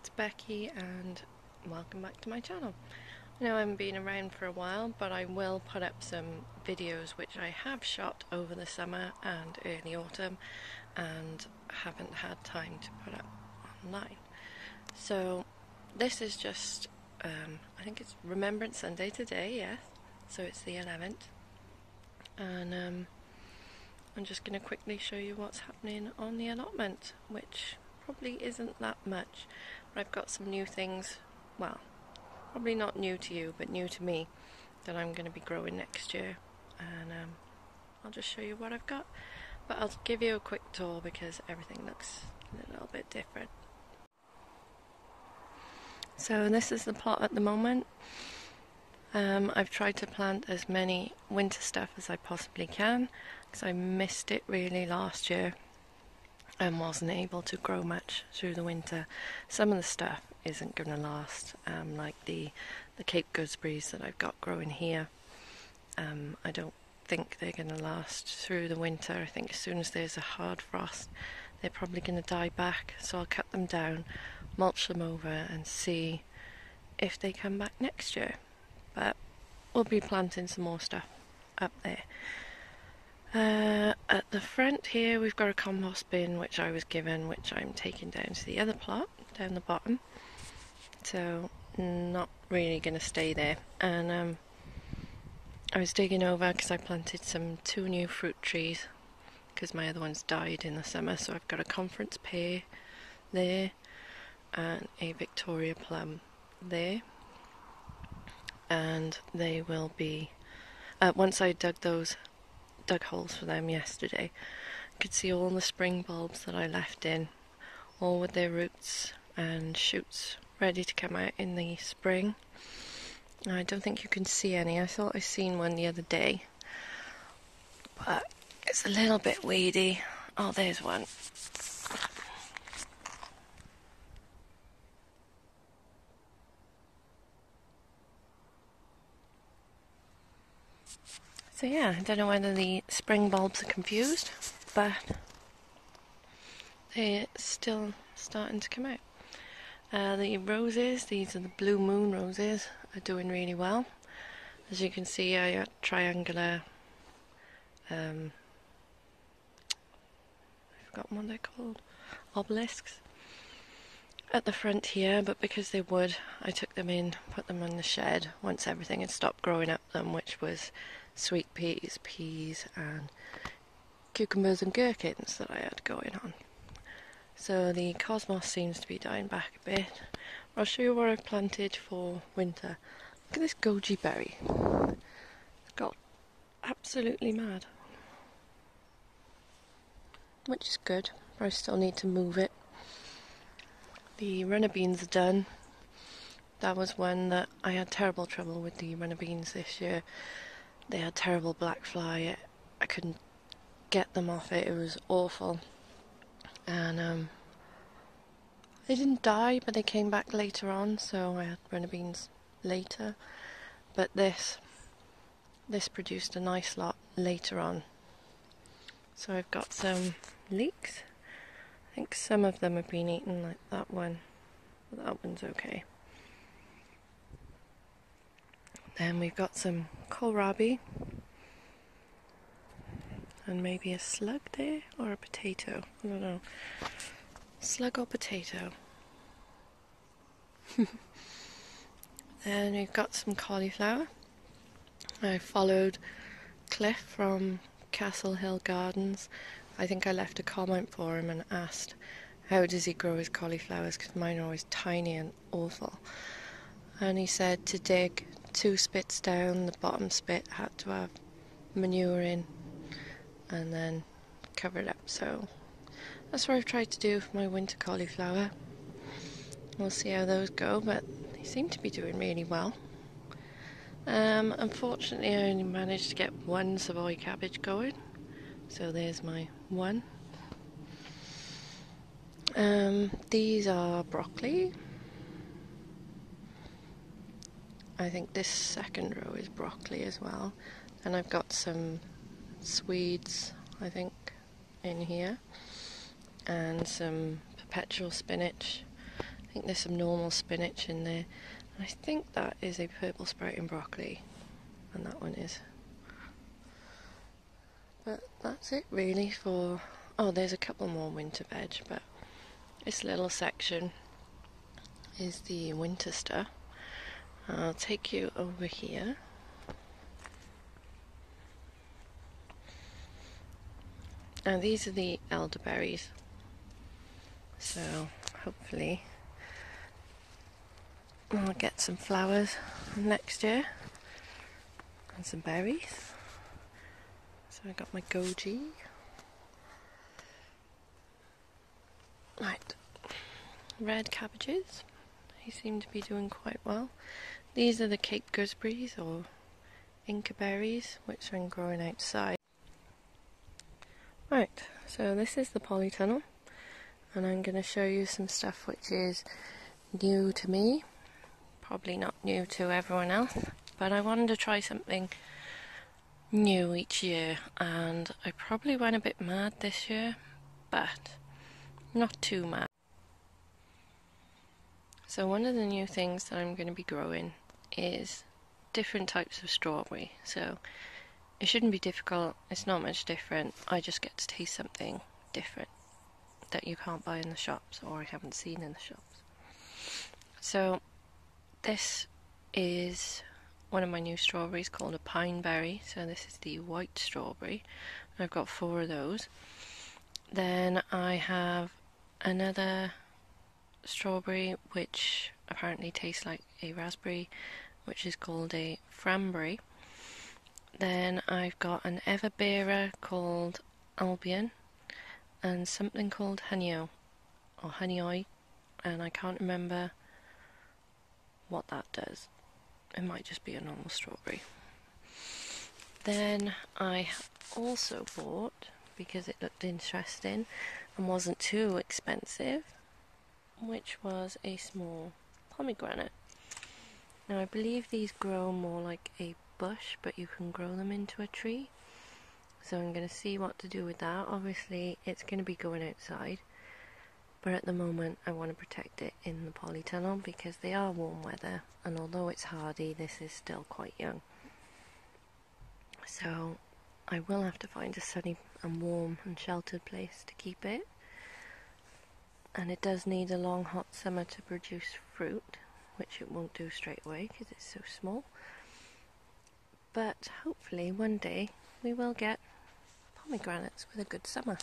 it's Becky and welcome back to my channel. I know I haven't been around for a while, but I will put up some videos which I have shot over the summer and early autumn and haven't had time to put up online. So this is just, I think it's Remembrance Sunday today, yes, so it's the 11th, and I'm just going to quickly show you what's happening on the allotment, which probably isn't that much, but I've got some new things, well, probably not new to you, but new to me, that I'm going to be growing next year, and I'll just show you what I've got, but I'll give you a quick tour because everything looks a little bit different. So this is the plot at the moment. I've tried to plant as many winter stuff as I possibly can because I missed it really last year and wasn't able to grow much through the winter. Some of the stuff isn't going to last, like the Cape gooseberries that I've got growing here. I don't think they're going to last through the winter. I think as soon as there's a hard frost they're probably going to die back, so I'll cut them down, mulch them over and see if they come back next year. But we'll be planting some more stuff up there. At the front here we've got a compost bin which I was given, which I'm taking down to the other plot down the bottom, so not really going to stay there. And I was digging over because I planted two new fruit trees because my other ones died in the summer, so I've got a conference pear there and a Victoria plum there, and they will be, once I dug holes for them yesterday, I could see all the spring bulbs that I left in, all with their roots and shoots ready to come out in the spring. I don't think you can see any. I thought I seen one the other day, but it's a little bit weedy. Oh, there's one. So yeah, I don't know whether the spring bulbs are confused, but they're still starting to come out. The roses, these are the Blue Moon roses, are doing really well. As you can see, I got triangular, I've forgotten what they're called, obelisks at the front here, but because they're wood, I took them in, put them in the shed once everything had stopped growing up them, which was sweet peas and cucumbers and gherkins that I had going on. So the cosmos seems to be dying back a bit. I'll show you what I've planted for winter. Look at this goji berry. It's got absolutely mad, which is good, but I still need to move it. The runner beans are done. That was one that I had terrible trouble with, the runner beans this year. They had terrible black fly. I couldn't get them off it. It was awful. And they didn't die, but they came back later on, so I had runner beans later. But this produced a nice lot later on. So I've got some leeks. I think some of them have been eaten, like that one, but that one's okay. Then we've got some kohlrabi, and maybe a slug there, or a potato, I don't know. Slug or potato. Then we've got some cauliflower. I followed Cliff from Castle Hill Gardens. I think I left a comment for him and asked how does he grow his cauliflowers, because mine are always tiny and awful. And he said to dig 2 spits down, the bottom spit had to have manure in and then cover it up. So that's what I've tried to do for my winter cauliflower. We'll see how those go, but they seem to be doing really well. Unfortunately I only managed to get one Savoy cabbage going, so there's my one. These are broccoli. I think this second row is broccoli as well, and I've got some Swedes, I think, in here, and some perpetual spinach. I think there's some normal spinach in there. I think that is a purple sprouting broccoli, and that one is. But that's it really for... oh, there's a couple more winter veg, but this little section is the winter stuff. I'll take you over here. And these are the elderberries, so hopefully I'll get some flowers next year and some berries. So I got my goji. Right, red cabbages, they seem to be doing quite well. These are the Cape gooseberries or Inca berries, which I'm growing outside. Right, so this is the polytunnel, and I'm going to show you some stuff which is new to me, probably not new to everyone else, but I wanted to try something new each year, and I probably went a bit mad this year, but not too mad. So one of the new things that I'm going to be growing is different types of strawberry. So it shouldn't be difficult, it's not much different, I just get to taste something different that you can't buy in the shops or I haven't seen in the shops. So this is one of my new strawberries called a pine berry, so this is the white strawberry. I've got 4 of those. Then I have another strawberry which apparently tastes like a raspberry, which is called a framberry. Then I've got an everbearer called Albion and something called Honey-O or Honey-Oi, and I can't remember what that does. It might just be a normal strawberry. Then I also bought, because it looked interesting and wasn't too expensive, which was a small pomegranate. Now I believe these grow more like a bush, but you can grow them into a tree, so I'm going to see what to do with that. Obviously it's going to be going outside, but at the moment I want to protect it in the polytunnel because they are warm weather, and although it's hardy, this is still quite young, so I will have to find a sunny and warm and sheltered place to keep it, and it does need a long hot summer to produce fruit, which it won't do straight away because it's so small. But hopefully one day we will get pomegranates with a good summer.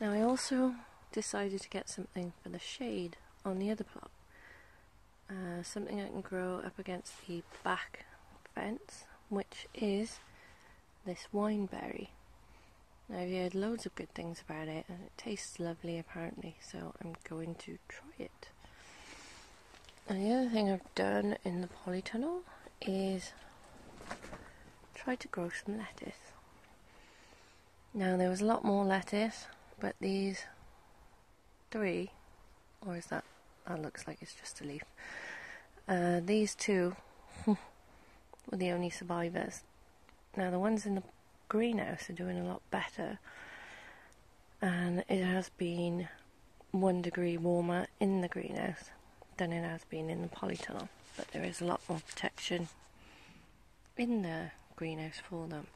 Now I also decided to get something for the shade on the other plot. Something I can grow up against the back fence, which is this wineberry. Now I've heard loads of good things about it and it tastes lovely apparently, so I'm going to try it. And the other thing I've done in the polytunnel is try to grow some lettuce. Now there was a lot more lettuce, but these 3, or is that looks like it's just a leaf. These 2 were the only survivors. Now the ones in the greenhouse are doing a lot better, and it has been 1 degree warmer in the greenhouse than it has been in the polytunnel, but there is a lot more protection in the greenhouse for them.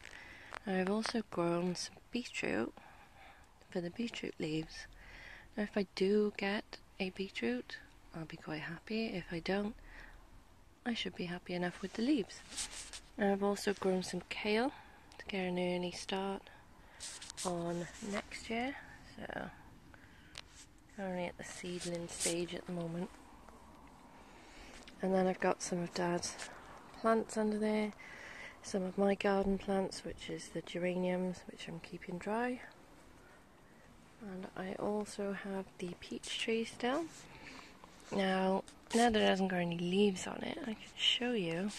I've also grown some beetroot for the beetroot leaves. Now if I do get a beetroot, I'll be quite happy. If I don't, I should be happy enough with the leaves. I've also grown some kale to get an early start on next year, so only at the seedling stage at the moment. And then I've got some of Dad's plants under there, some of my garden plants, which is the geraniums, which I'm keeping dry. And I also have the peach tree still. Now that it hasn't got any leaves on it, I can show you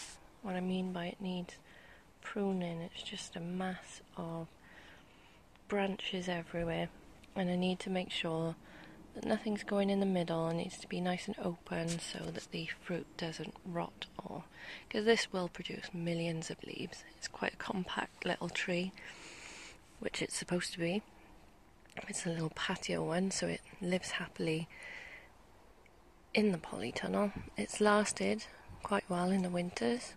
what I mean by it needs pruning. It's just a mass of branches everywhere, and I need to make sure that nothing's going in the middle. It needs to be nice and open so that the fruit doesn't rot, or because this will produce millions of leaves. It's quite a compact little tree, which it's supposed to be. It's a little patio one, so it lives happily in the polytunnel. It's lasted quite well in the winters.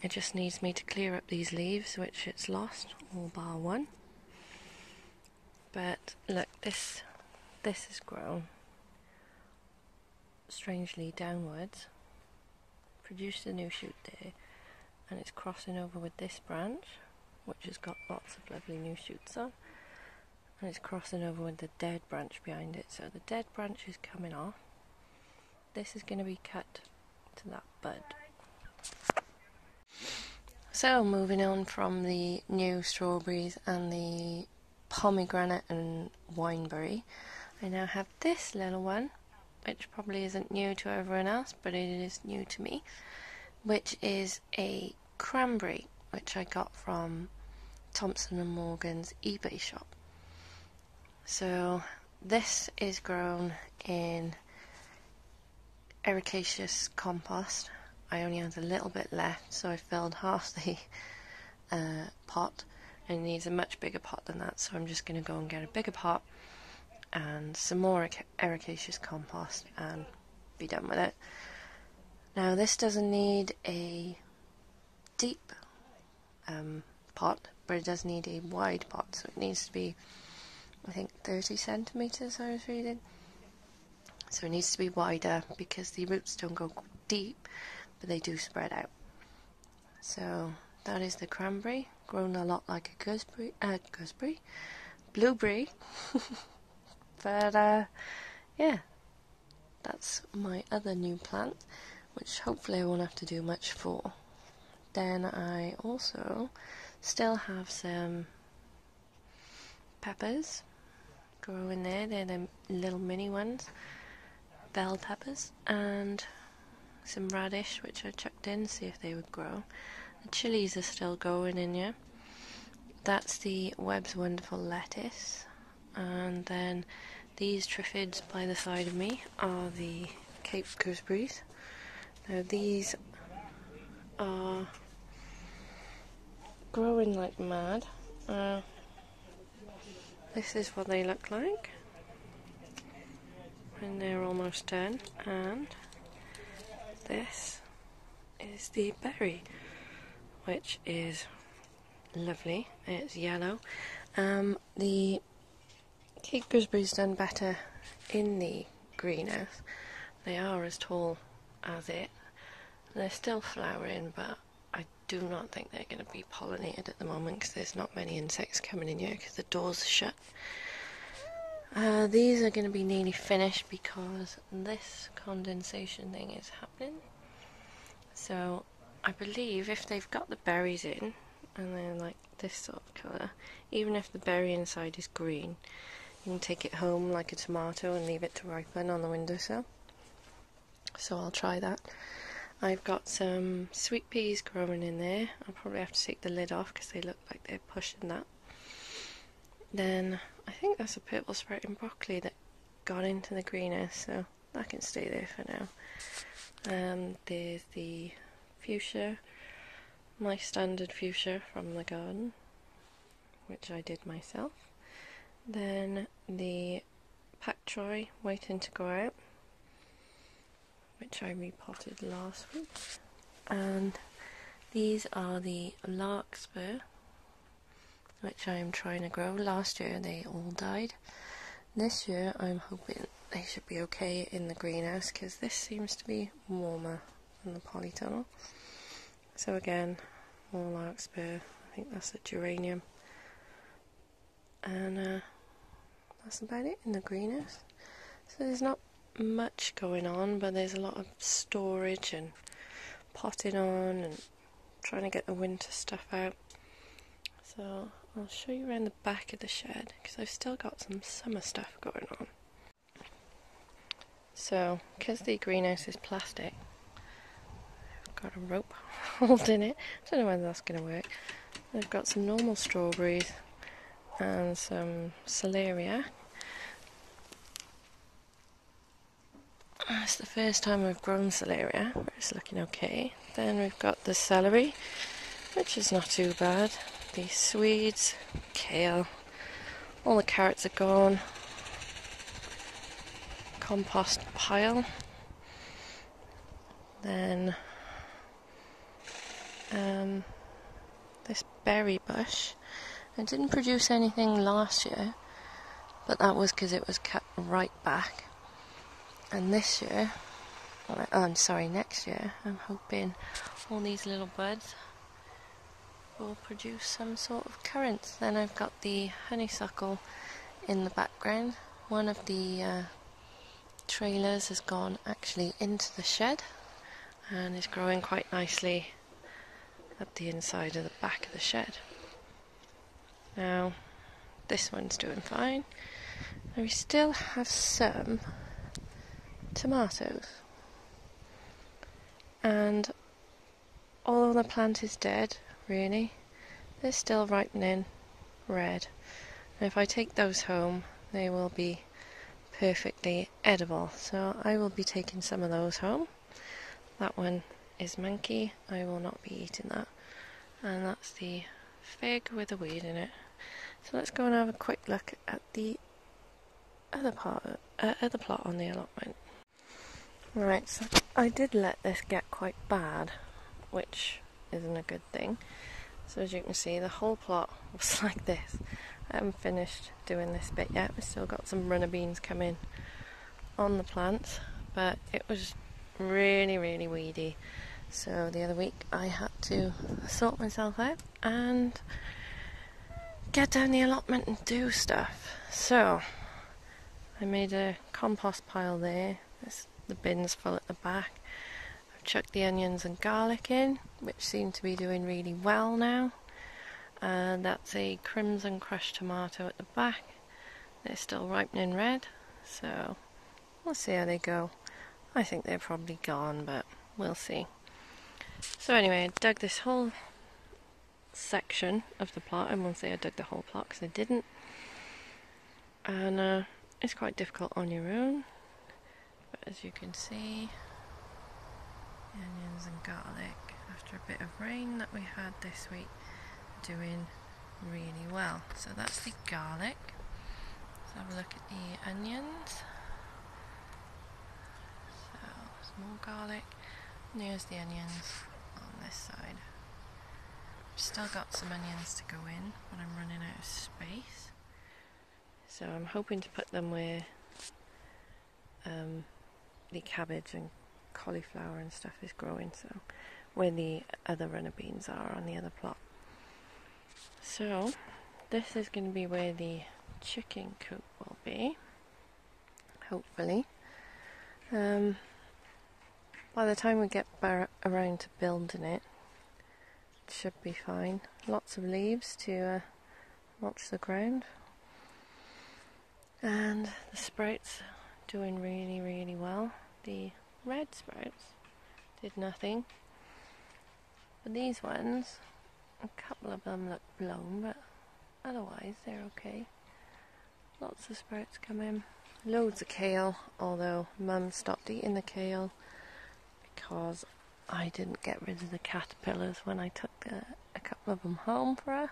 It just needs me to clear up these leaves, which it's lost, all bar one. But look, this has grown strangely downwards, produced a new shoot there, and it's crossing over with this branch, which has got lots of lovely new shoots on, and it's crossing over with the dead branch behind it. So the dead branch is coming off. This is going to be cut to that bud. So moving on from the new strawberries and the pomegranate and wineberry, I now have this little one, which probably isn't new to everyone else, but it is new to me, which is a cranberry, which I got from Thompson & Morgan's eBay shop. So this is grown in ericaceous compost. I only had a little bit left, so I filled half the pot, and it needs a much bigger pot than that, so I'm just going to go and get a bigger pot and some more ericaceous compost and be done with it. Now this doesn't need a deep pot, but it does need a wide pot, so it needs to be, I think, 30 centimetres I was reading. So it needs to be wider because the roots don't go deep, but they do spread out. So that is the cranberry, grown a lot like a blueberry. But yeah, that's my other new plant, which hopefully I won't have to do much for. Then I also still have some peppers growing there. They're the little mini ones, bell peppers, and some radish, which I chucked in, see if they would grow. The chilies are still going in here. That's the Webb's Wonderful lettuce, and then these triffids by the side of me are the Cape gooseberries. Now these are growing like mad. This is what they look like when they're almost done, and this is the berry, which is lovely. It's yellow. The Cape gooseberries done better in the greenhouse. They are as tall as it. They're still flowering, but I do not think they're going to be pollinated at the moment because there's not many insects coming in here because the doors are shut. These are going to be nearly finished because this condensation thing is happening. So I believe if they've got the berries in and they're like this sort of colour, even if the berry inside is green, you can take it home like a tomato and leave it to ripen on the windowsill. So I'll try that. I've got some sweet peas growing in there. I'll probably have to take the lid off because they look like they're pushing that. Then I think that's a purple sprouting broccoli that got into the greenhouse, so that can stay there for now. There's the fuchsia, my standard fuchsia from the garden, which I did myself. Then the pak choi waiting to go out, which I repotted last week. And these are the larkspur, which I am trying to grow. Last year they all died. This year I'm hoping they should be okay in the greenhouse because this seems to be warmer than the polytunnel. So again, more larkspur. I think that's a geranium. And that's about it in the greenhouse. So there's not much going on, but there's a lot of storage and potting on and trying to get the winter stuff out. So I'll show you around the back of the shed because I've still got some summer stuff going on. So because the greenhouse is plastic, I've got a rope holding it. I don't know whether that's going to work. I've got some normal strawberries and some celeriac. It's the first time I've grown celeriac, but it's looking okay. Then we've got the celery, which is not too bad. The Swedes, kale, all the carrots are gone. Compost pile, Then this berry bush, it didn't produce anything last year, but that was because it was cut right back. And this year, next year, I'm hoping all these little buds will produce some sort of currants. Then I've got the honeysuckle in the background. One of the trailers has gone actually into the shed and is growing quite nicely at the inside of the back of the shed. Now this one's doing fine. Now we still have some tomatoes, and although the plant is dead, really, they're still ripening red. And if I take those home, they will be perfectly edible. So I will be taking some of those home. That one is monkey. I will not be eating that. And that's the fig with a weed in it. So let's go and have a quick look at the other plot on the allotment. Right, so I did let this get quite bad, which isn't a good thing. So as you can see, the whole plot was like this. I haven't finished doing this bit yet. We've still got some runner beans coming on the plants, but it was really, really weedy. So the other week I had to sort myself out and get down the allotment and do stuff. So I made a compost pile there. The bin's full at the back. I've chucked the onions and garlic in, which seem to be doing really well now. And that's a crimson crushed tomato at the back. They're still ripening red, so we'll see how they go. I think they're probably gone, but we'll see. So anyway, I dug this whole section of the plot. I won't say I dug the whole plot because I didn't. And it's quite difficult on your own. But as you can see, onions and garlic, after a bit of rain that we had this week, doing really well. So that's the garlic. Let's have a look at the onions. So there's more garlic. And here's the onions on this side. I've still got some onions to go in, but I'm running out of space. So I'm hoping to put them where the cabbage and cauliflower and stuff is growing, so where the other runner beans are on the other plot. So this is going to be where the chicken coop will be, hopefully. By the time we get around to building it, it should be fine. Lots of leaves to mulch the ground, and the sprouts doing really, really well. The red sprouts did nothing, but these ones, a couple of them look blown, but otherwise they're okay. Lots of sprouts come in. Loads of kale, although Mum stopped eating the kale because I didn't get rid of the caterpillars when I took a couple of them home for her,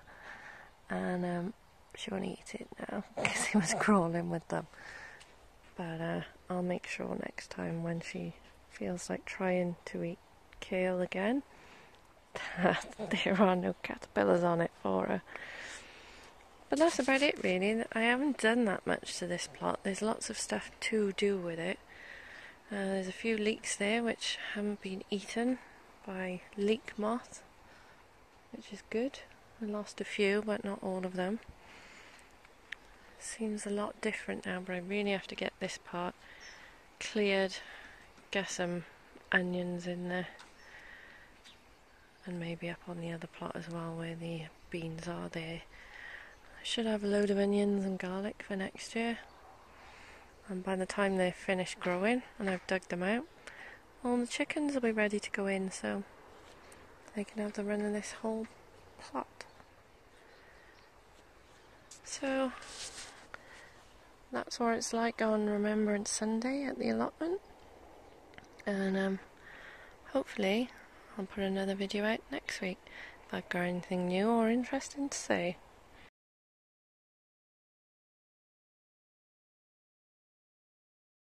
and she won't eat it now because he was crawling with them. But I'll make sure next time when she feels like trying to eat kale again that there are no caterpillars on it for her. But that's about it really. I haven't done that much to this plot. There's lots of stuff to do with it. There's a few leeks there which haven't been eaten by leek moth, which is good. I lost a few, but not all of them. Seems a lot different now, but I really have to get this part cleared, get some onions in there, and maybe up on the other plot as well where the beans are there. I should have a load of onions and garlic for next year, and by the time they're finished growing and I've dug them out, all the chickens will be ready to go in, so they can have the run of this whole plot. So that's what it's like on Remembrance Sunday at the allotment, and hopefully I'll put another video out next week if I've got anything new or interesting to say.